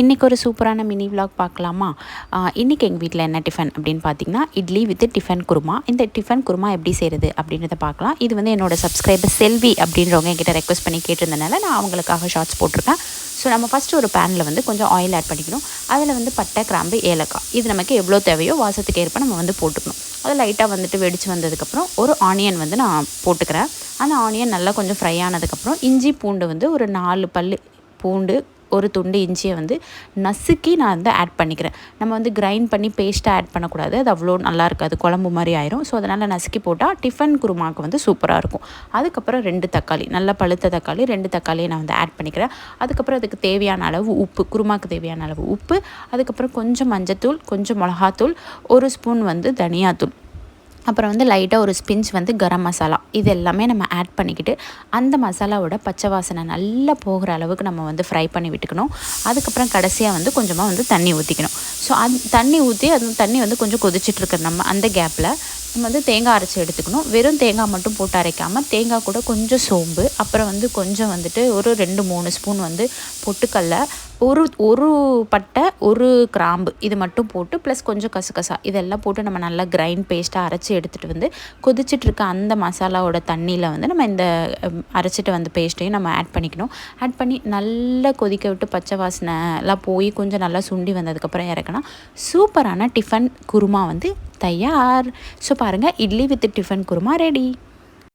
இன்றைக்கி ஒரு சூப்பரான மினி விலாக் பார்க்கலாமா? இன்றைக்கி எங்கள் வீட்டில் என்ன டிஃபன் அப்படின்னு பார்த்தீங்கன்னா, இட்லி வித் டிஃபன் குருமா. இந்த டிஃபன் குருமா எப்படி செய்கிறது அப்படின்றத பார்க்கலாம். இது வந்து என்னோடய சப்ஸ்கிரைபர் செல்வி அப்படின்றவங்க என்கிட்ட ரெக்வஸ்ட் பண்ணி கேட்டிருந்தனால நான் அவங்களுக்காக ஷார்ட்ஸ் போட்டிருக்கேன். ஸோ நம்ம ஃபஸ்ட்டு ஒரு பேனில் வந்து கொஞ்சம் ஆயில் ஆட் பண்ணிக்கணும். அதில் வந்து பட்டை, கிராம்பு, ஏலக்காய் இது நமக்கு எவ்வளோ தேவையோ வாசத்துக்கு ஏற்ப நம்ம வந்து போட்டுக்கணும். அது லைட்டாக வந்துட்டு வெடித்து வந்ததுக்கப்புறம் ஒரு ஆனியன் வந்து நான் போட்டுக்கிறேன். அந்த ஆனியன் நல்லா கொஞ்சம் ஃப்ரை ஆனதுக்கப்புறம் இஞ்சி பூண்டு வந்து ஒரு 4 பல் பூண்டு, ஒரு துண்டு இஞ்சியை வந்து நசுக்கி நான் வந்து ஆட் பண்ணிக்கிறேன். நம்ம வந்து கிரைண்ட் பண்ணி பேஸ்ட்டாக ஆட் பண்ணக்கூடாது, அது அவ்வளோ நல்லா இருக்காது, குழம்பு மாதிரி ஆயிரும். ஸோ அதனால் நசுக்கி போட்டால் டிஃபன் குருமாவுக்கு வந்து சூப்பராக இருக்கும். அதுக்கப்புறம் 2 தக்காளி, நல்லா பழுத்த தக்காளி 2 தக்காளியை நான் வந்து ஆட் பண்ணிக்கிறேன். அதுக்கப்புறம் அதுக்கு தேவையான அளவு உப்பு, குருமாவுக்கு தேவையான அளவு உப்பு, அதுக்கப்புறம் கொஞ்சம் மஞ்சத்தூள், கொஞ்சம் மிளகாத்தூள், 1 ஸ்பூன் வந்து தனியாத்தூள், அப்புறம் வந்து லைட்டாக ஒரு ஸ்பிஞ்ச் வந்து கரம் மசாலா, இது எல்லாமே நம்ம ஆட் பண்ணிக்கிட்டு அந்த மசாலாவோட பச்சை வாசனை நல்லா போகிற அளவுக்கு நம்ம வந்து ஃப்ரை பண்ணி விட்டுக்கணும். அதுக்கப்புறம் கடைசியாக வந்து கொஞ்சமாக வந்து தண்ணி ஊற்றிக்கணும். ஸோ தண்ணி ஊற்றி அது தண்ணி வந்து கொஞ்சம் கொதிச்சிட்ருக்குற நம்ம அந்த கேப்பில் நம்ம வந்து தேங்காய் அரைச்சி எடுத்துக்கணும். வெறும் தேங்காய் மட்டும் போட்டு அரைக்காமல் தேங்காய் கூட கொஞ்சம் சோம்பு, அப்புறம் வந்து கொஞ்சம் வந்துட்டு ஒரு 2-3 ஸ்பூன் வந்து பொட்டுக்கல்ல, ஒரு பட்டை, ஒரு கிராம்பு இது மட்டும் போட்டு ப்ளஸ் கொஞ்சம் கசகசா இதெல்லாம் போட்டு நம்ம நல்லா கிரைண்ட் பேஸ்ட்டாக அரைச்சி எடுத்துகிட்டு வந்து கொதிச்சிட்ருக்க அந்த மசாலாவோட தண்ணியில் வந்து நம்ம இந்த அரைச்சிட்டு வந்த பேஸ்ட்டையும் நம்ம ஆட் பண்ணிக்கணும். ஆட் பண்ணி நல்லா கொதிக்க விட்டு பச்சை வாசனை எல்லாம் போய் கொஞ்சம் நல்லா சுண்டி வந்ததுக்கப்புறம் இறக்குனா சூப்பரான டிஃபன் குருமா வந்து தயார். ஸோ பாருங்கள், idli with tiffin kurma ready.